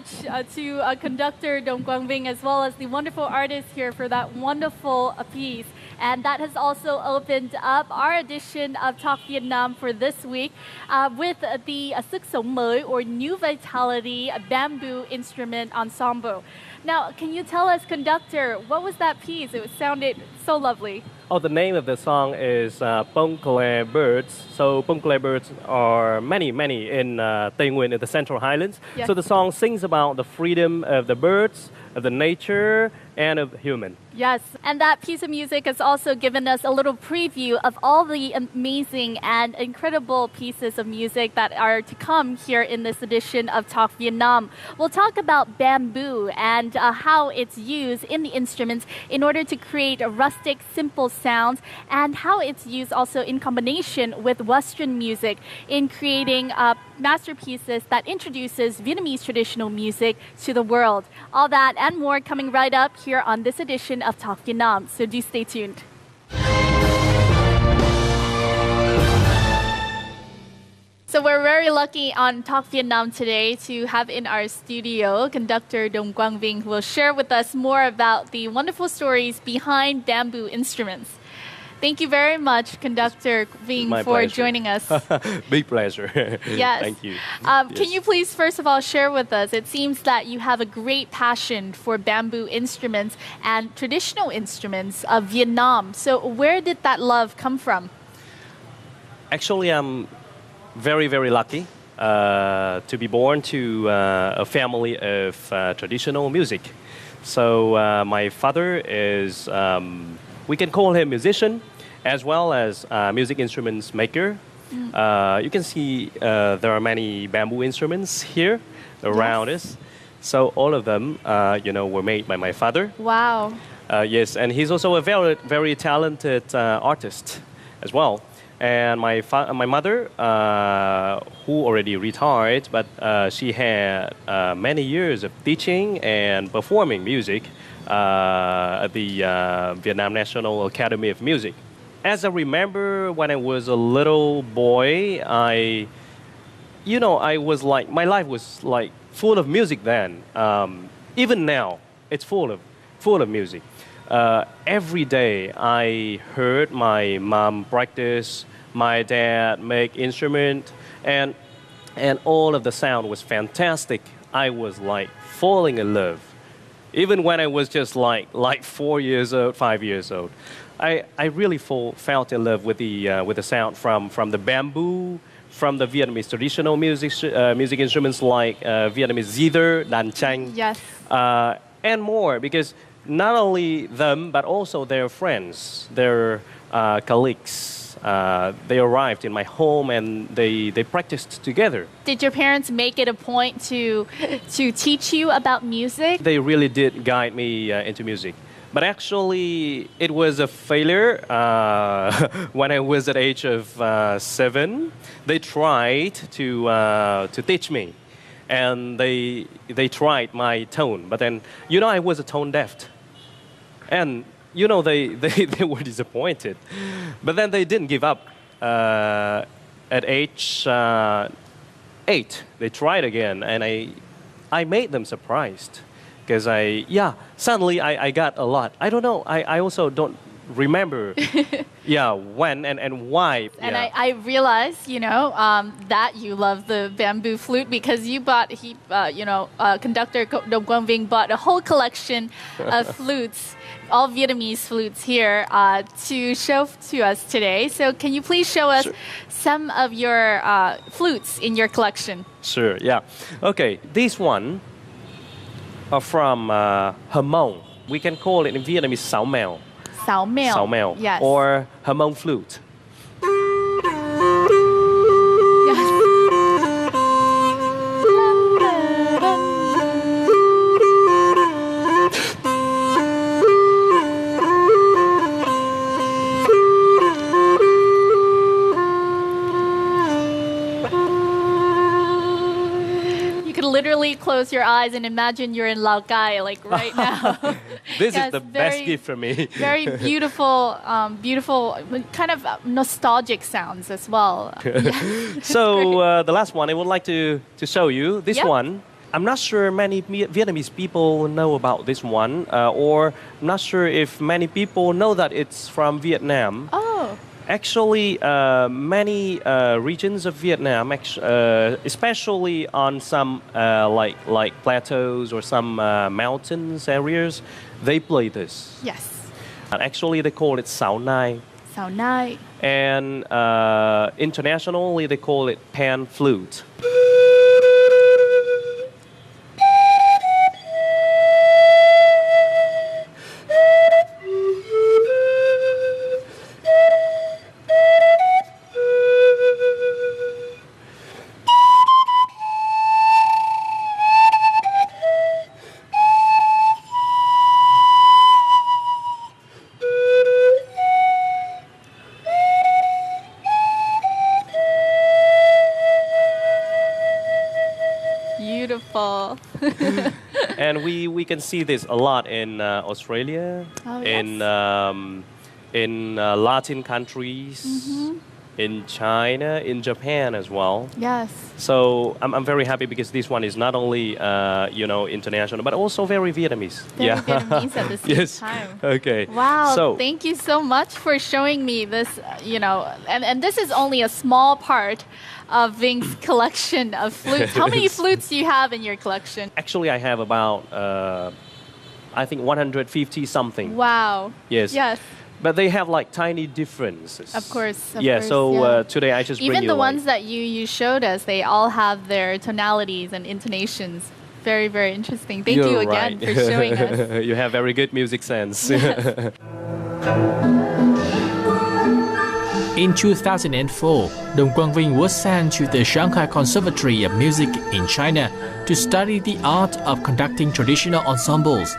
much to conductor Dong Quang Vinh as well as the wonderful artist here for that wonderful piece. And that has also opened up our edition of Talk Vietnam for this week with the Sức Sống Mới or New Vitality Bamboo Instrument Ensemble. Now, can you tell us, conductor, what was that piece? It sounded so lovely. Oh, the name of the song is Bông Claire Birds. So Bông Claire Birds are many in Tây Nguyên in the Central Highlands. Yes. So the song sings about the freedom of the birds, of the nature, and of human. Yes, and that piece of music has also given us a little preview of all the amazing and incredible pieces of music that are to come here in this edition of Talk Vietnam. We'll talk about bamboo and how it's used in the instruments in order to create rustic, simple sounds, and how it's used also in combination with Western music in creating masterpieces that introduces Vietnamese traditional music to the world. All that and more coming right up here on this edition of Talk Vietnam, so do stay tuned. So we're very lucky on Talk Vietnam today to have in our studio conductor Dong Quang Vinh, who will share with us more about the wonderful stories behind bamboo instruments. Thank you very much, Conductor Vinh, My for pleasure. joining us. Big pleasure. Yes. Thank you. Can you please, first of all, share with us, it seems that you have a great passion for bamboo instruments and traditional instruments of Vietnam. So where did that love come from? Actually, I'm very lucky to be born to a family of traditional music. So my father is, we can call him musician, as well as music instruments maker. You can see there are many bamboo instruments here around us. So all of them, were made by my father. Wow. Yes, and he's also a very talented artist as well. And my mother, who already retired, but she had many years of teaching and performing music at the Vietnam National Academy of Music. As I remember, when I was a little boy, I was like, my life was like full of music then. Even now, it's full of music. Every day, I heard my mom practice, my dad make instrument, and all of the sound was fantastic. I was like falling in love. Even when I was just like 4 years old, 5 years old, I really felt in love with the sound from the bamboo, from the Vietnamese traditional music instruments like Vietnamese zither, đàn tranh, Yes. And more, because not only them but also their friends, their colleagues. They arrived in my home and they practiced together. Did your parents make it a point to teach you about music? They really did guide me into music. But actually, it was a failure when I was at the age of 7. They tried to teach me, and they tried my tone. But then, I was a tone deaf, and they were disappointed. But then they didn't give up. At age 8, they tried again, and I made them surprised. Because suddenly I got a lot. I don't know. I also don't remember, when and why. And I realized, that you love the bamboo flute because you bought, conductor Dong Quang Vinh bought a whole collection of flutes, all Vietnamese flutes here to show to us today. So can you please show us some of your flutes in your collection? Sure, yeah. Okay, this one are from Hmong. We can call it in Vietnamese Sao Mèo. Sao Mèo. Sao Mèo. Yes. Or Hmong flute. Literally close your eyes and imagine you're in Lao Cai, like right now. This is the best gift for me. Very beautiful, kind of nostalgic sounds as well. So the last one I would like to show you. This one I'm not sure many Vietnamese people know about this one, or I'm not sure if many people know that it's from Vietnam. Oh. Actually, many regions of Vietnam, especially on some like plateaus or some mountains areas, they play this. Yes. And actually, they call it Sao Nai. Sao Nai. And internationally, they call it pan flute. Beautiful. And we can see this a lot in Australia, Oh, in Latin countries, in China, in Japan as well. Yes. So I'm very happy because this one is not only international but also very Vietnamese. Very Vietnamese at the same Yes. time. Okay. Wow, So thank you so much for showing me this, and this is only a small part of Ving's collection of flutes. How many flutes do you have in your collection? actually, I have about I think 150 something. Wow. Yes. Yes. But they have like tiny differences. Of course. Today I just Even bring you the like, ones that you showed us, they all have their tonalities and intonations. Very, very interesting. Thank you You're again right. for showing us. You have very good music sense. In 2004, Dong Quang Vinh was sent to the Shanghai Conservatory of Music in China to study the art of conducting traditional ensembles.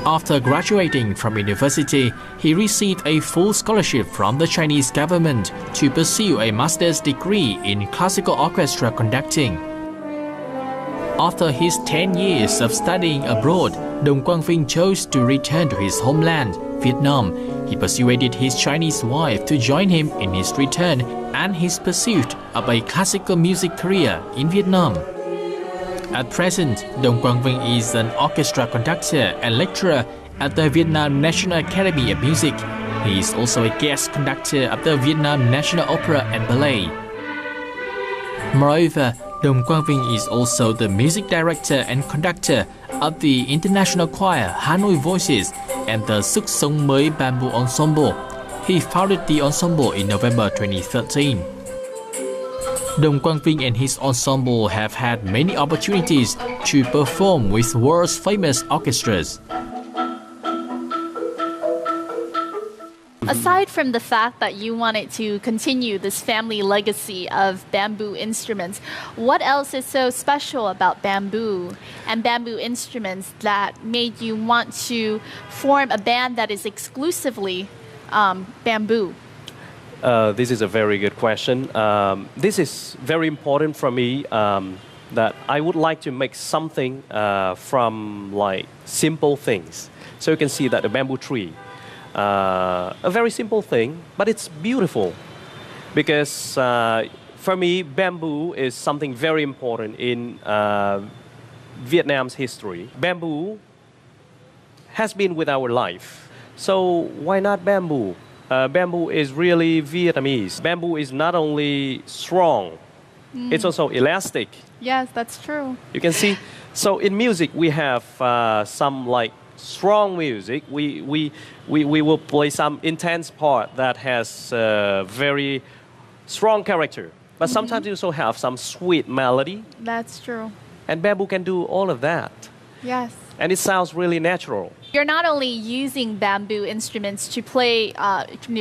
After graduating from university, he received a full scholarship from the Chinese government to pursue a master's degree in classical orchestra conducting. After his 10 years of studying abroad, Dong Quang Vinh chose to return to his homeland, Vietnam. He persuaded his Chinese wife to join him in his return and his pursuit of a classical music career in Vietnam. At present, Dong Quang Vinh is an orchestra conductor and lecturer at the Vietnam National Academy of Music. He is also a guest conductor of the Vietnam National Opera and Ballet. Moreover, Dong Quang Vinh is also the music director and conductor of the international choir Hanoi Voices and the Sức Sống Mới Bamboo Ensemble. He founded the ensemble in November 2013. Dong Quang Vinh and his ensemble have had many opportunities to perform with world's famous orchestras. Aside from the fact that you wanted to continue this family legacy of bamboo instruments, what else is so special about bamboo and bamboo instruments that made you want to form a band that is exclusively bamboo? This is a very good question. This is very important for me, that I would like to make something from like simple things. So you can see that the bamboo tree, a very simple thing, but it's beautiful. Because for me, bamboo is something very important in Vietnam's history. Bamboo has been with our life. So why not bamboo? Bamboo is really Vietnamese. Bamboo is not only strong, it's also elastic. Yes, that's true. You can see. So in music, we have some like strong music. We will play some intense part that has very strong character. But sometimes you also have some sweet melody. That's true. And bamboo can do all of that. Yes. And it sounds really natural. You're not only using bamboo instruments to play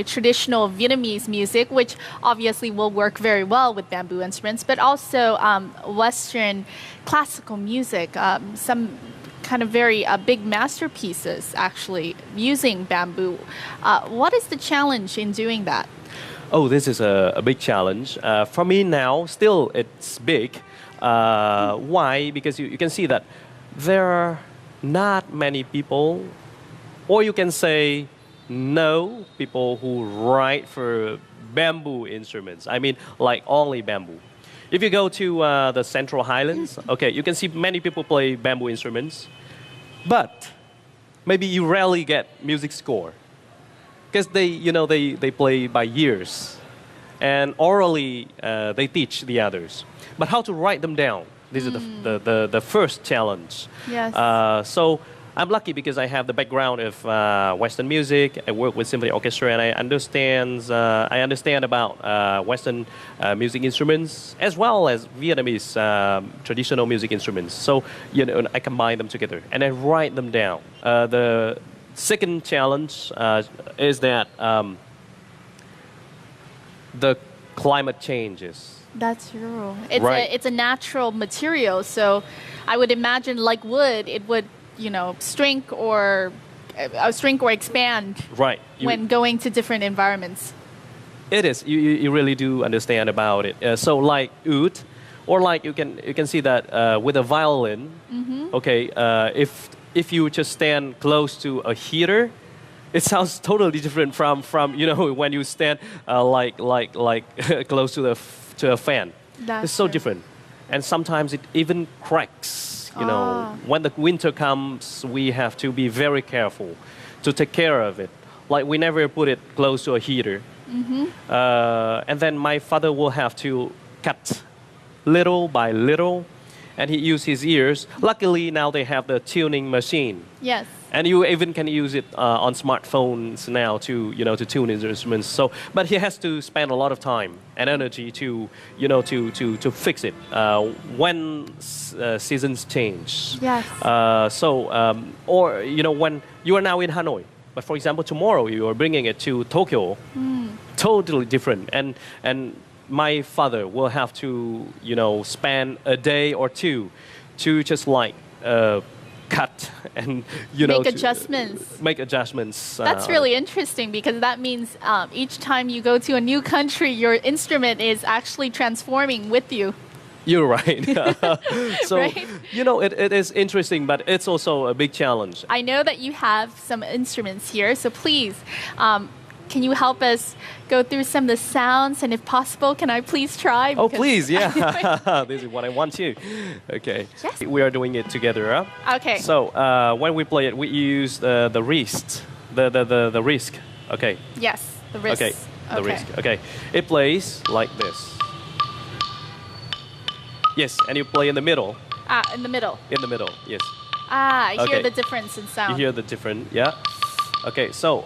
traditional Vietnamese music, which obviously will work very well with bamboo instruments, but also Western classical music, some kind of very big masterpieces actually using bamboo. What is the challenge in doing that? Oh, this is a big challenge. For me now, still it's big. Why? Because you can see that there are not many people, or you can say no people who write for bamboo instruments. I mean, like only bamboo. If you go to the Central Highlands, okay, you can see many people play bamboo instruments, but maybe you rarely get music score because they play by years, and orally they teach the others. But how to write them down? This is the first challenge. Yes. So I'm lucky because I have the background of Western music. I work with symphony orchestra, and I understand about Western music instruments as well as Vietnamese traditional music instruments. So I combine them together and I write them down. The second challenge is that the climate changes. That's true. It's a natural material, so I would imagine like wood, it would shrink or expand when going to different environments. It is. You really do understand about it. So like oud, or like you can see that with a violin. Okay, if you just stand close to a heater, it sounds totally different from when you stand like close to a fan. It's so different, and sometimes it even cracks. When the winter comes, we have to be very careful to take care of it. Like we never put it close to a heater. And then my father will have to cut little by little, and he used his ears. Luckily, now they have the tuning machine. Yes. And you even can use it on smartphones now to tune his instruments. So, but he has to spend a lot of time and energy to fix it when seasons change. Yes. Or when you are now in Hanoi, but for example tomorrow you are bringing it to Tokyo, totally different. And my father will have to spend a day or two to just like. Cut and make adjustments. That's really interesting because that means each time you go to a new country, your instrument is actually transforming with you. You're right. So right? It is interesting, but it's also a big challenge. I know that you have some instruments here, so please. Can you help us go through some of the sounds? And if possible, can I please try? Oh, please, yeah. This is what I want to. Okay. Yes. We are doing it together. Okay. So when we play it, we use the wrist, the wrist. Okay. Yes, the wrist. Okay, the wrist. Okay. It plays like this. Yes, and you play in the middle. In the middle. In the middle, yes. I hear the difference in sound. You hear the difference, yeah. Okay, so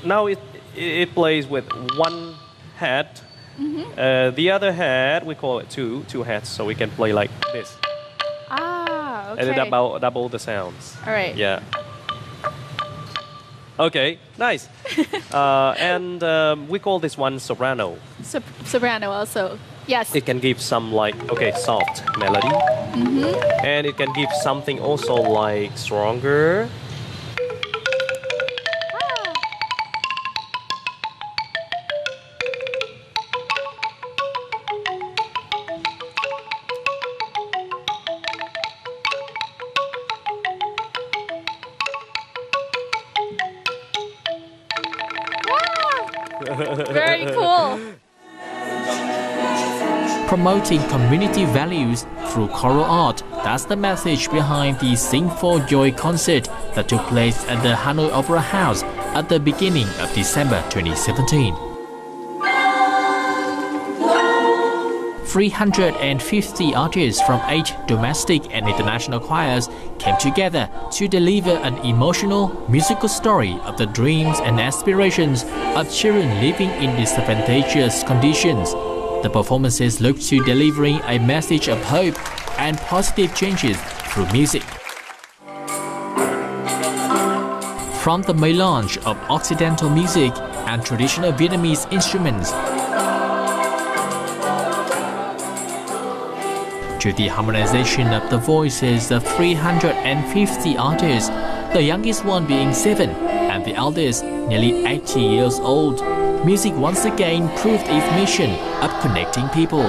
now it plays with one head. The other head, we call it two heads, so we can play like this. Okay. And then double the sounds. All right. Yeah. Okay, nice. And we call this one soprano. Soprano also. Yes. It can give some soft melody. And it can give something also like stronger. Very cool. Promoting community values through choral art. That's the message behind the Sing for Joy concert that took place at the Hanoi Opera House at the beginning of December 2017. 350 artists from 8 domestic and international choirs came together to deliver an emotional musical story of the dreams and aspirations of children living in disadvantageous conditions. The performances look to delivering a message of hope and positive changes through music. From the melange of Occidental music and traditional Vietnamese instruments to the harmonization of the voices of 350 artists, the youngest one being 7 and the eldest nearly 80 years old. Music once again proved its mission of connecting people.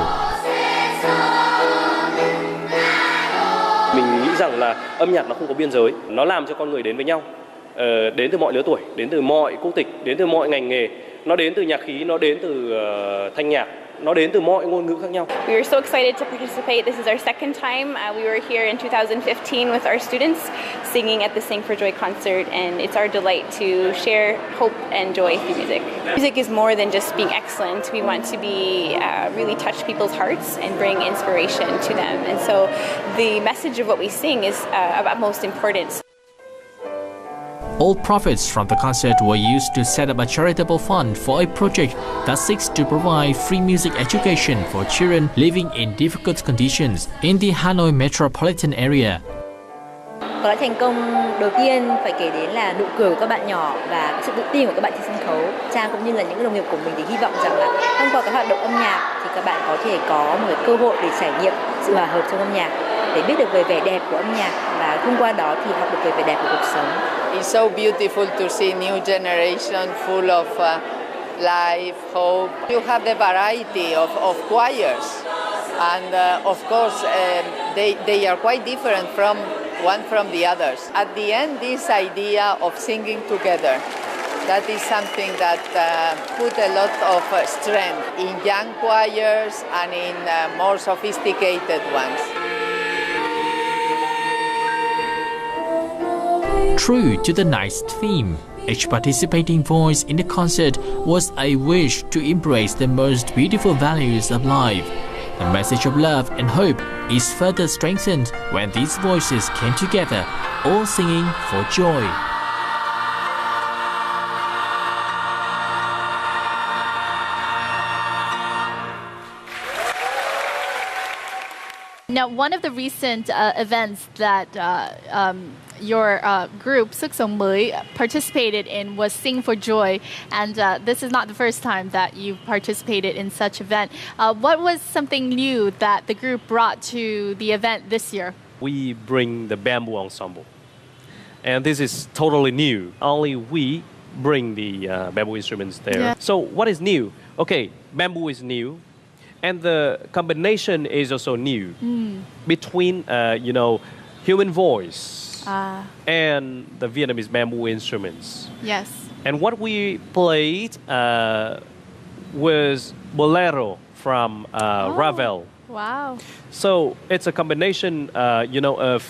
Mình nghĩ rằng là âm nhạc nó không có biên giới, nó làm cho con người đến với nhau, đến từ mọi lứa tuổi, đến từ mọi quốc tịch, đến từ mọi ngành nghề. Nó đến từ nhạc khí, nó đến từ thanh nhạc, nó đến từ mọi ngôn ngữ khác nhau. We were so excited to participate. This is our second time. We were here in 2015 with our students singing at the Sing for Joy concert, and it's our delight to share hope and joy through music. Music is more than just being excellent. We want to be really touch people's hearts and bring inspiration to them. And so the message of what we sing is of utmost importance. All profits from the concert were used to set up a charitable fund for a project that seeks to provide free music education for children living in difficult conditions in the Hanoi metropolitan area. Có lẽ thành công đầu tiên phải kể đến là nụ cười của các bạn nhỏ và sự tự tin của các bạn trên sân khấu. Trang cũng như là những đồng nghiệp của mình thì hy vọng rằng là thông qua các hoạt động âm nhạc thì các bạn có thể có một cơ hội để trải nghiệm sự hòa hợp trong âm nhạc, để biết được về vẻ đẹp của âm nhạc và thông qua đó thì học được về vẻ đẹp của cuộc sống. It's so beautiful to see new generation full of life, hope. You have the variety of choirs, and of course they are quite different from the others. At the end, this idea of singing together, that is something that put a lot of strength in young choirs and in more sophisticated ones. True to the night's theme, each participating voice in the concert was a wish to embrace the most beautiful values of life. The message of love and hope is further strengthened when these voices came together, all singing for joy. Now, one of the recent events that your group Sức Sống Mới participated in was Sing for Joy, and this is not the first time that you've participated in such event. What was something new that the group brought to the event this year? We bring the bamboo ensemble, and this is totally new. Only we bring the bamboo instruments there. Yeah. So what is new? Okay, bamboo is new, and the combination is also new between human voice and the Vietnamese bamboo instruments. Yes. And what we played was bolero from Ravel. Wow. So it's a combination, of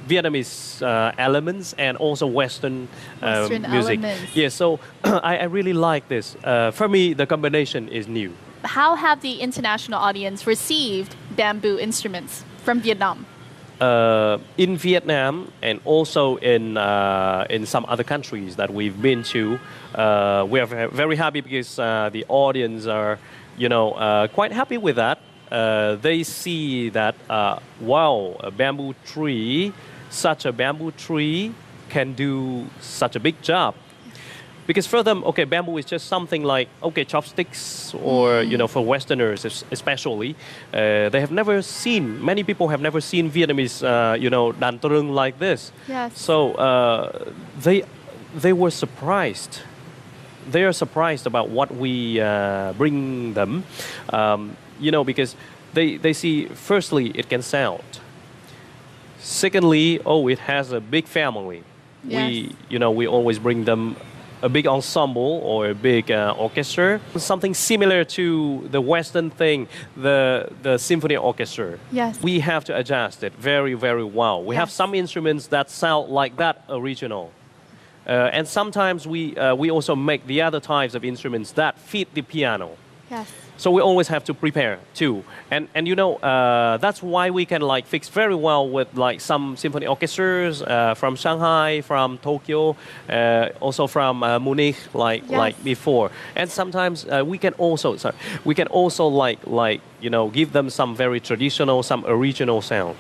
Vietnamese elements and also Western music. Elements. Yeah, so I really like this. For me, the combination is new. How have the international audience received bamboo instruments from Vietnam? In Vietnam and also in some other countries that we've been to, we are very happy because the audience are, quite happy with that. They see that, wow, such a bamboo tree can do such a big job. Because for them, okay, bamboo is just something like, okay, chopsticks or, for Westerners especially, they have never seen, many people have never seen Vietnamese, đàn trưng like this. Yes. So they were surprised. They are surprised about what we bring them, because they see, firstly, it can sound. Secondly, it has a big family. Yes. We always bring them a big ensemble or a big orchestra, something similar to the Western thing, the symphony orchestra. Yes. We have to adjust it very, very well. We have Yes. some instruments that sound like that original. And sometimes we also make the other types of instruments that fit the piano. Yes. So we always have to prepare too, and that's why we can fix very well with some symphony orchestras from Shanghai, from Tokyo, also from Munich, like before. And sometimes we can also give them some very traditional, some original sound.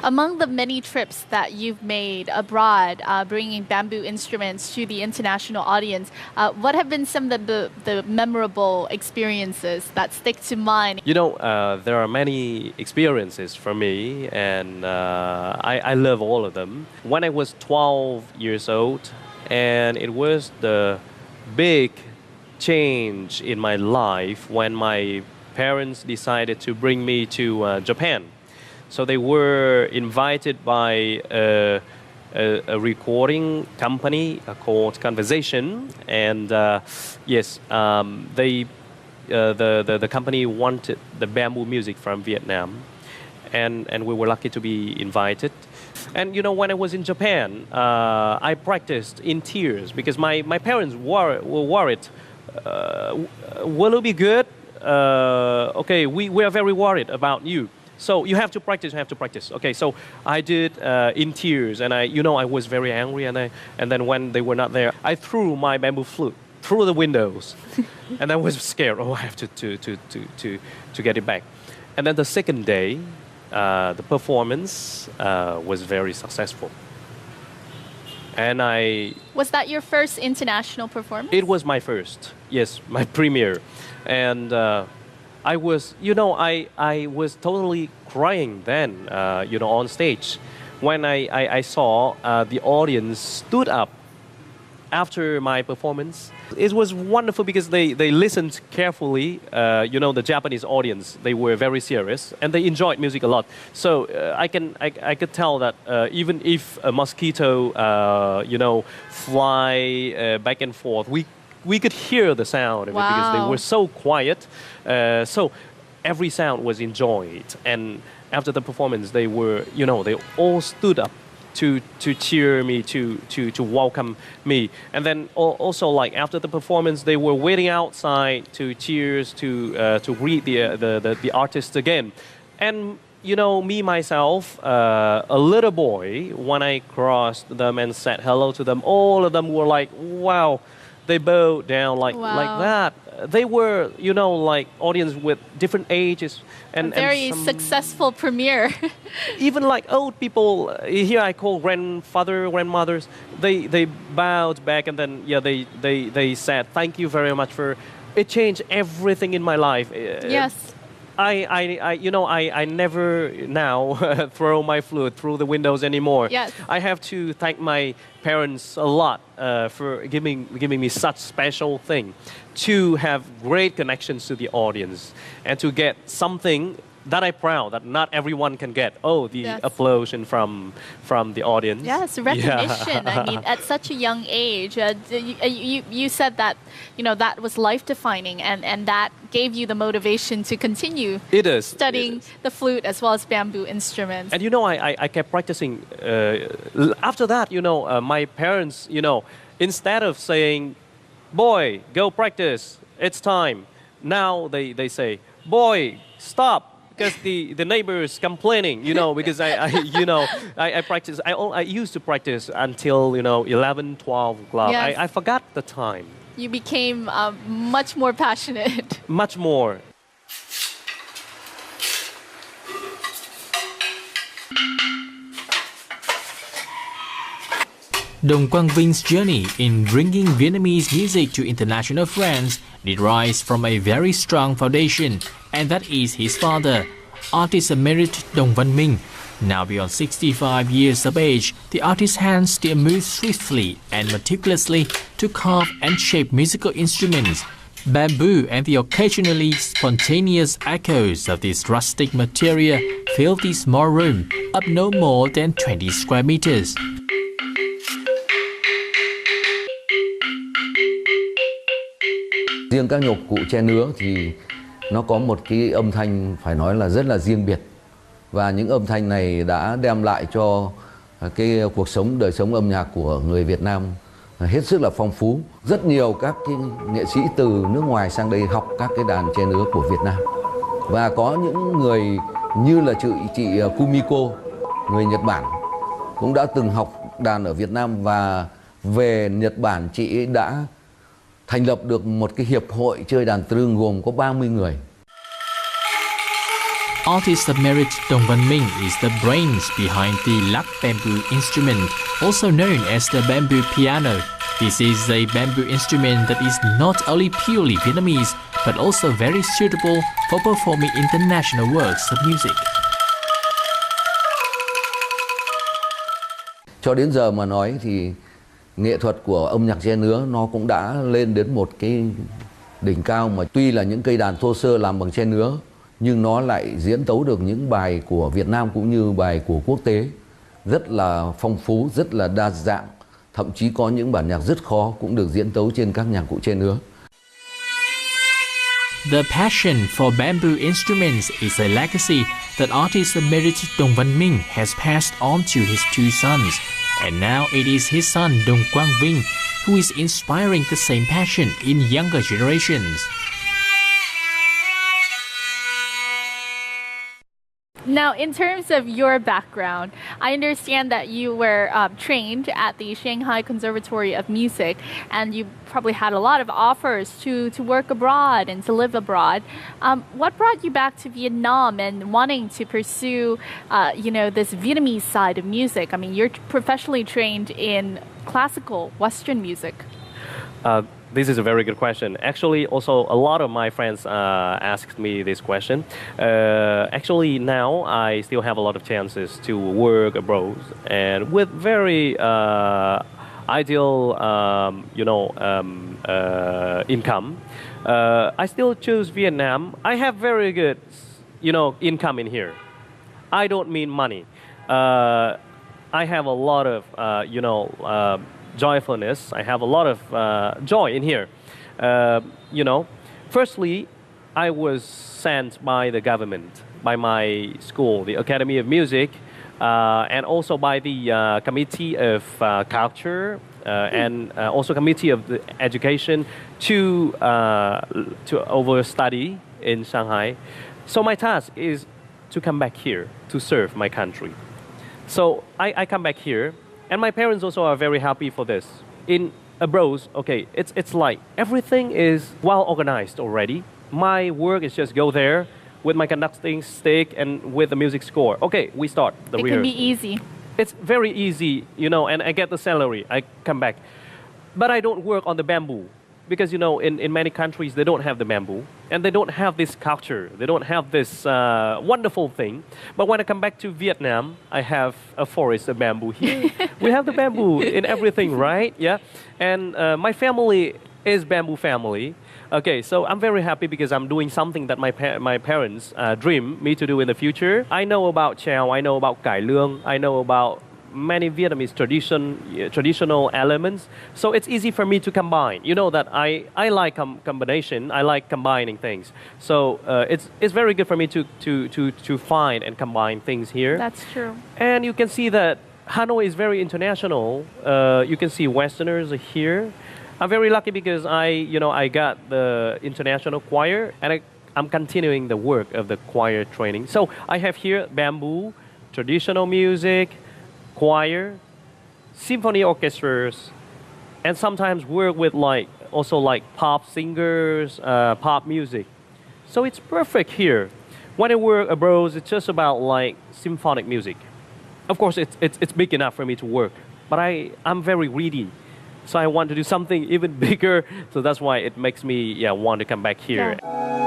Among the many trips that you've made abroad, bringing bamboo instruments to the international audience, what have been some of the memorable experiences that stick to mind? You know, there are many experiences for me, and I love all of them. When I was 12 years old, and it was the big change in my life when my parents decided to bring me to Japan. So they were invited by a recording company called Conversation, and yes, the company wanted the bamboo music from Vietnam, and we were lucky to be invited. And you know, when I was in Japan, I practiced in tears because my parents were worried. Will it be good? Okay, we are very worried about you. So you have to practice. You have to practice. Okay, so I did in tears, and I was very angry. And then when they were not there, I threw my bamboo flute through the windows, and I was scared. Oh, I have to get it back. And then the second day, the performance was very successful. And Was that your first international performance? It was my first, yes, my premiere. And I was totally crying then, on stage. When I saw the audience stood up after my performance. It was wonderful because they listened carefully. The Japanese audience, they were very serious and they enjoyed music a lot. So I could tell that even if a mosquito, fly back and forth, we could hear the sound of it because they were so quiet. So every sound was enjoyed. And after the performance, they all stood up to cheer me, to welcome me. And then also, like, after the performance, they were waiting outside to cheers, to greet the artist again. And me myself, a little boy, when I crossed them and said hello to them, all of them were like, wow. They bowed down like that. They were, like audience with different ages. And very successful premiere. Even like old people, here I call grandmothers, they bowed back and then, they said, thank you very much for, it changed everything in my life. Yes. I never now throw my flute through the windows anymore. Yes. I have to thank my parents a lot for giving me such special thing, to have great connections to the audience and to get something that I'm proud that not everyone can get. Oh, the applause from the audience. Yes, recognition. Yeah. I mean, at such a young age, you said that that was life defining, and that gave you the motivation to continue. Studying the flute as well as bamboo instruments. And I kept practicing. After that, my parents, instead of saying, "Boy, go practice, it's time," now they say, "Boy, stop." Because the neighbors complaining, because I practice. I used to practice until 11, 12 o'clock. Yes. I forgot the time. You became much more passionate. Much more. Dong Quang Ving's journey in bringing Vietnamese music to international friends derives from a very strong foundation, and that is his father, artist emeritus Dong Văn Minh. Now beyond 65 years of age, the artist's hands still move swiftly and meticulously to carve and shape musical instruments. Bamboo and the occasionally spontaneous echoes of this rustic material fill the small room of no more than 20 square meters. Riêng các nhạc cụ tre nứa thì nó có một cái âm thanh phải nói là rất là riêng biệt, và những âm thanh này đã đem lại cho cái đời sống âm nhạc của người Việt Nam hết sức là phong phú. Rất nhiều các cái nghệ sĩ từ nước ngoài sang đây học các cái đàn tre nứa của Việt Nam, và có những người như là chị Kumiko, người Nhật Bản, cũng đã từng học đàn ở Việt Nam, và về Nhật Bản chị đã thành lập được một cái hiệp hội chơi đàn trưng gồm có 30 người. Artist of merit Dong Văn Minh is the brains behind the lap bamboo instrument, also known as the bamboo piano. This is a bamboo instrument that is not only purely Vietnamese, but also very suitable for performing international works of music. Cho đến giờ mà nói thì nghệ thuật của âm nhạc che nứa nó cũng đã lên đến một cái đỉnh cao, mà tuy là những cây đàn thô sơ làm bằng tre nứa nhưng nó lại diễn tấu được những bài của Việt Nam cũng như bài của quốc tế rất là phong phú, rất là đa dạng, thậm chí có những bản nhạc rất khó cũng được diễn tấu trên các nhạc cụ tre nứa. The passion for bamboo instruments is a legacy that artist emeritus Dong Văn Minh has passed on to his two sons, and now it is his son Dong Quang Vinh who is inspiring the same passion in younger generations. Now, in terms of your background, I understand that you were trained at the Shanghai Conservatory of Music, and you probably had a lot of offers to work abroad and to live abroad. What brought you back to Vietnam and wanting to pursue, this Vietnamese side of music? I mean, you're professionally trained in classical Western music. This is a very good question. Actually, also a lot of my friends asked me this question. Actually, now I still have a lot of chances to work abroad, and with very ideal, income. I still choose Vietnam. I have very good, income in here. I don't mean money. I have a lot of, joyfulness. I have a lot of joy in here. Firstly, I was sent by the government, by my school, the Academy of Music, and also by the Committee of Culture and also Committee of the Education to overstudy in Shanghai. So my task is to come back here to serve my country. So I come back here. And my parents also are very happy for this. In abroad, okay, it's like everything is well organized already. My work is just go there with my conducting stick and with the music score. Okay, we start the rehearsal. It can be easy. It's very easy, and I get the salary. I come back. But I don't work on the bamboo. Because, in many countries, they don't have the bamboo. And they don't have this culture. They don't have this wonderful thing. But when I come back to Vietnam, I have a forest of bamboo here. We have the bamboo in everything, right? Yeah. And my family is bamboo family. Okay, so I'm very happy because I'm doing something that my parents dream me to do in the future. I know about Chao. I know about Cải Lương. I know about many Vietnamese traditional elements, so it's easy for me to combine. You know that I like combination. I like combining things. So it's very good for me to find and combine things here. That's true. And you can see that Hanoi is very international. You can see Westerners here. I'm very lucky because I got the international choir, and I'm continuing the work of the choir training. So I have here bamboo, traditional music, choir, symphony orchestras, and sometimes work with also pop singers, pop music. So it's perfect here. When I work abroad, it's just about symphonic music. Of course, it's big enough for me to work, but I'm very greedy. So I want to do something even bigger. So that's why it makes me want to come back here. Yeah.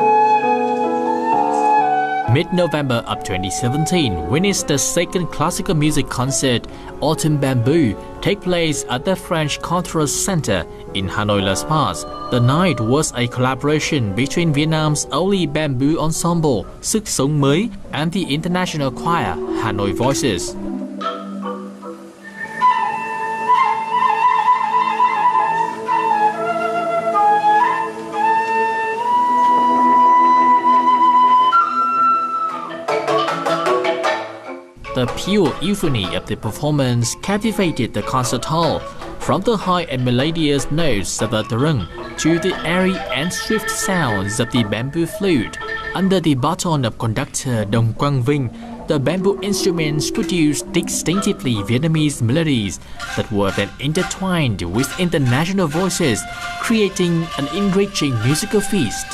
Mid-November of 2017 witnessed the second classical music concert, Autumn Bamboo, take place at the French Cultural Center in Hanoi La Paz. The night was a collaboration between Vietnam's only bamboo ensemble, Sức Sống Mới, and the international choir, Hanoi Voices. The pure euphony of the performance captivated the concert hall, from the high and melodious notes of the tarung to the airy and swift sounds of the bamboo flute. Under the baton of conductor Dong Quang Vinh, the bamboo instruments produced distinctively Vietnamese melodies that were then intertwined with international voices, creating an enriching musical feast.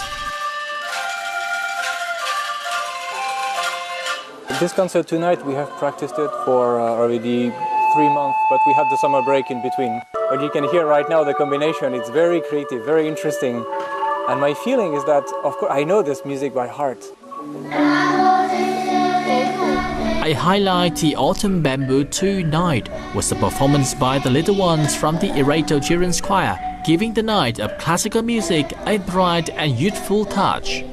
This concert tonight, we have practiced it for already 3 months, but we had the summer break in between. But you can hear right now the combination, it's very creative, very interesting. And my feeling is that, of course, I know this music by heart. A highlight the Autumn Bamboo 2 night was a performance by the little ones from the Erato Children's Choir, giving the night of classical music a bright and youthful touch.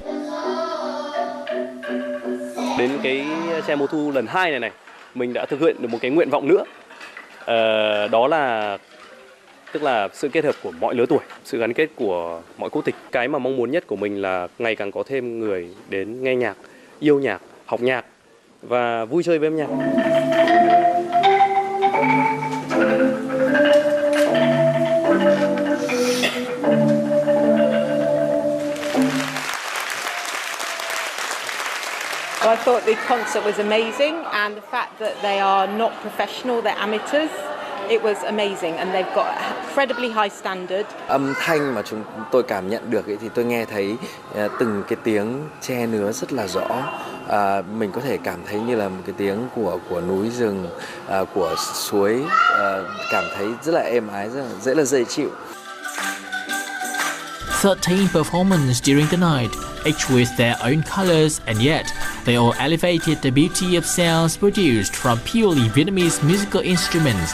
Đến cái che mùa thu lần 2 này, mình đã thực hiện được một cái nguyện vọng nữa. Đó là tức là sự kết hợp của mọi lứa tuổi, sự gắn kết của mọi quốc tịch. Cái mà mong muốn nhất của mình là ngày càng có thêm người đến nghe nhạc, yêu nhạc, học nhạc và vui chơi với âm nhạc. Well, I thought the concert was amazing, and the fact that they are not professional, they're amateurs, it was amazing, and they've got incredibly high standard. Âm thanh mà chúng tôi cảm nhận được thì tôi nghe thấy từng cái tiếng tre nứa rất là rõ. Mình có thể cảm thấy như là một cái tiếng của núi rừng, của suối, cảm thấy rất là êm ái, rất là dễ chịu. 13 performances during the night, each with their own colors, and yet they all elevated the beauty of sounds produced from purely Vietnamese musical instruments.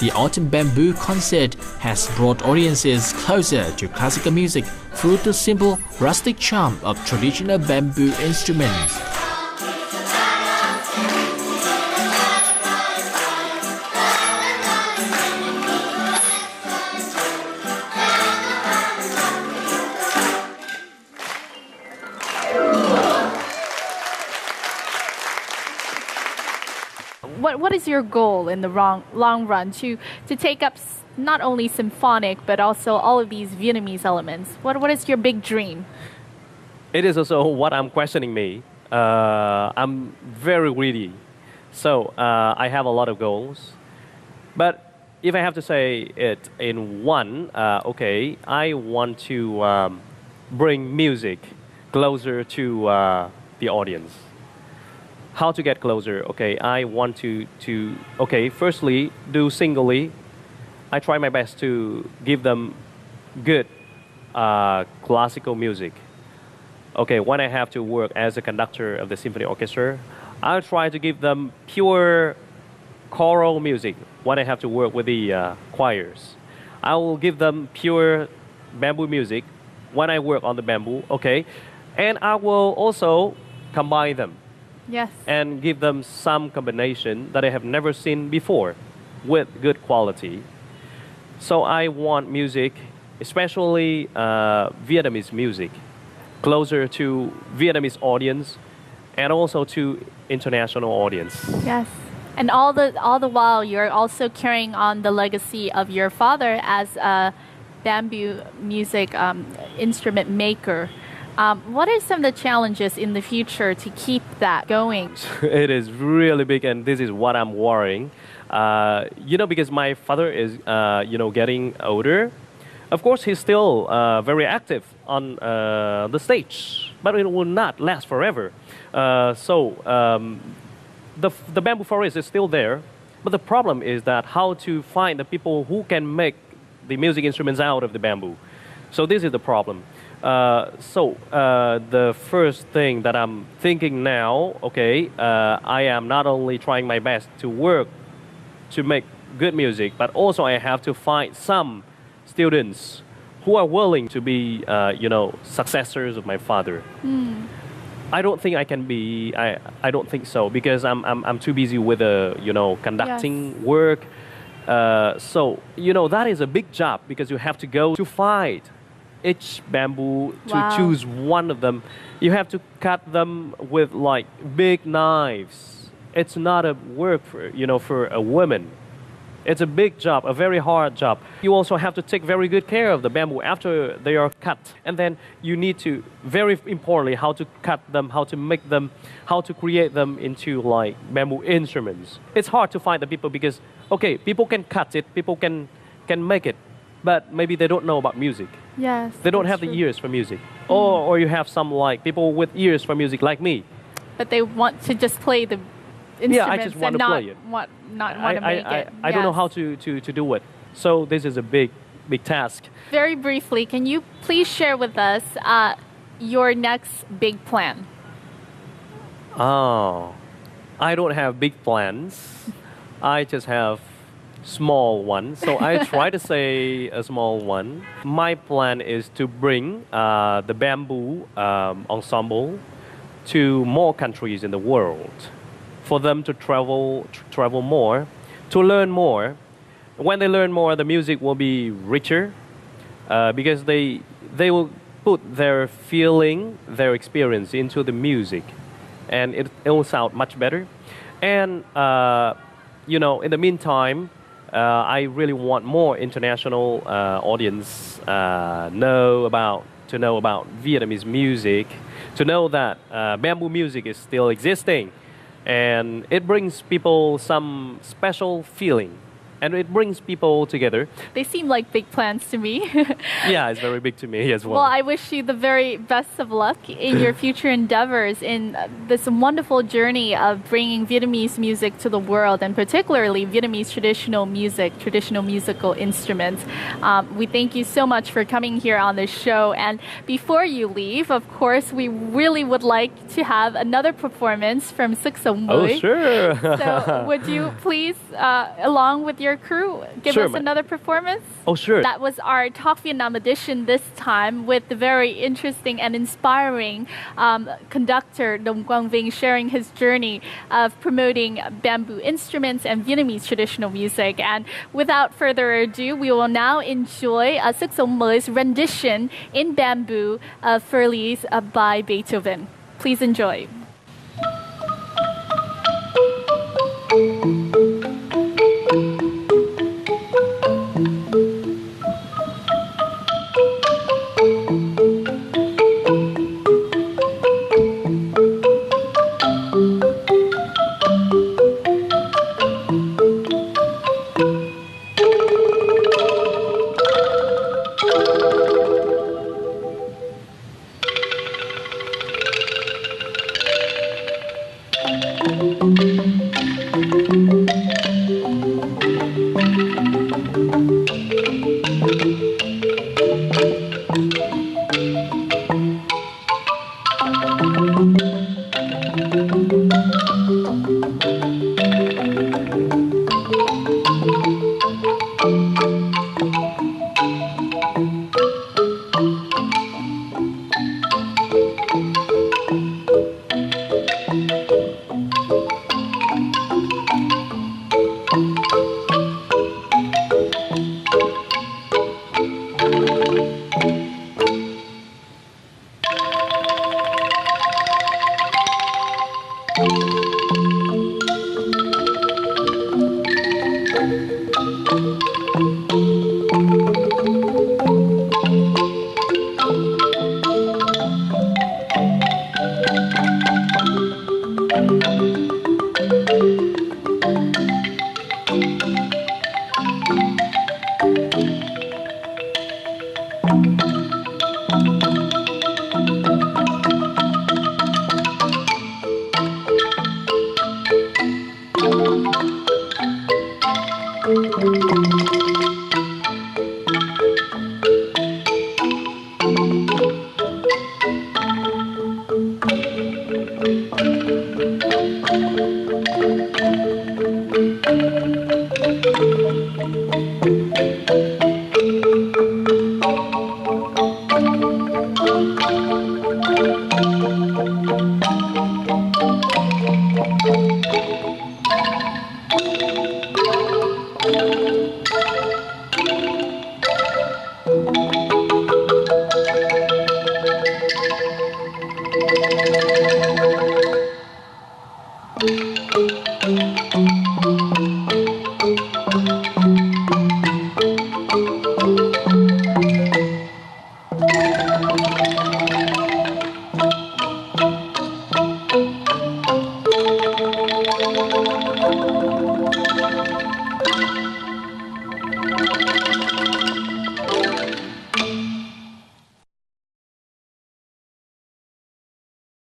The Autumn Bamboo concert has brought audiences closer to classical music through the simple, rustic charm of traditional bamboo instruments. What is your goal in the long run to take up not only symphonic but also all of these Vietnamese elements? What is your big dream? It is also what I'm questioning me. I'm very greedy, so I have a lot of goals. But if I have to say it in one, okay, I want to bring music closer to the audience. How to get closer? Okay, I want to okay, firstly, do singly. I try my best to give them good classical music. Okay, when I have to work as a conductor of the symphony orchestra, I'll try to give them pure choral music when I have to work with the choirs. I will give them pure bamboo music when I work on the bamboo, okay? And I will also combine them. Yes. And give them some combination that I have never seen before with good quality. So I want music, especially Vietnamese music, closer to Vietnamese audience and also to international audience. Yes. And all the while you're also carrying on the legacy of your father as a bamboo music instrument maker. What are some of the challenges in the future to keep that going? It is really big, and this is what I'm worrying. Because my father is, getting older. Of course, he's still very active on the stage, but it will not last forever. The bamboo forest is still there, but the problem is that how to find the people who can make the music instruments out of the bamboo. So this is the problem. The first thing that I'm thinking now, okay, I am not only trying my best to work to make good music, but also I have to find some students who are willing to be, successors of my father. I don't think I can be. I don't think so because I'm too busy with conducting work. That is a big job because you have to go to find each bamboo to choose one of them. You have to cut them with like big knives. It's not a work for a woman. It's a big job, a very hard job. You also have to take very good care of the bamboo after they are cut. And then you need to, very importantly, how to cut them, how to make them, how to create them into like bamboo instruments. It's hard to find the people because, okay, people can cut it, people can make it, but maybe they don't know about music. Yes. They don't have the ears for music. Or you have some like people with ears for music like me. but they want to just play the instruments Yeah, I just want and to not play it. want to make it. I don't know Yes. how to do it. So this is a big task. Very briefly, can you please share with us your next big plan? Oh, I don't have big plans. I just have small ones. So I try to say a small one. My plan is to bring the bamboo ensemble to more countries in the world, for them to travel more, to learn more. When they learn more, the music will be richer because they will put their feeling, their experience into the music, and it will sound much better. And in the meantime, I really want more international audience know about Vietnamese music, to know that bamboo music is still existing, and it brings people some special feeling, and it brings people together. They seem like big plans to me. Yeah, it's very big to me as well. Well, I wish you the very best of luck in your future endeavors in this wonderful journey of bringing Vietnamese music to the world, and particularly Vietnamese traditional music, traditional musical instruments. We thank you so much for coming here on this show. And before you leave, of course, we really would like to have another performance from Sức Sống Mới. Oh, sure. So would you please, along with your crew, give Sure, us ma'am. another performance? Oh, sure. That was our Talk Vietnam edition this time, with the very interesting and inspiring conductor Đồng Quang Vinh sharing his journey of promoting bamboo instruments and Vietnamese traditional music. And without further ado, we will now enjoy Sức Sống Mai's rendition in bamboo of Furlies by Beethoven. Please enjoy.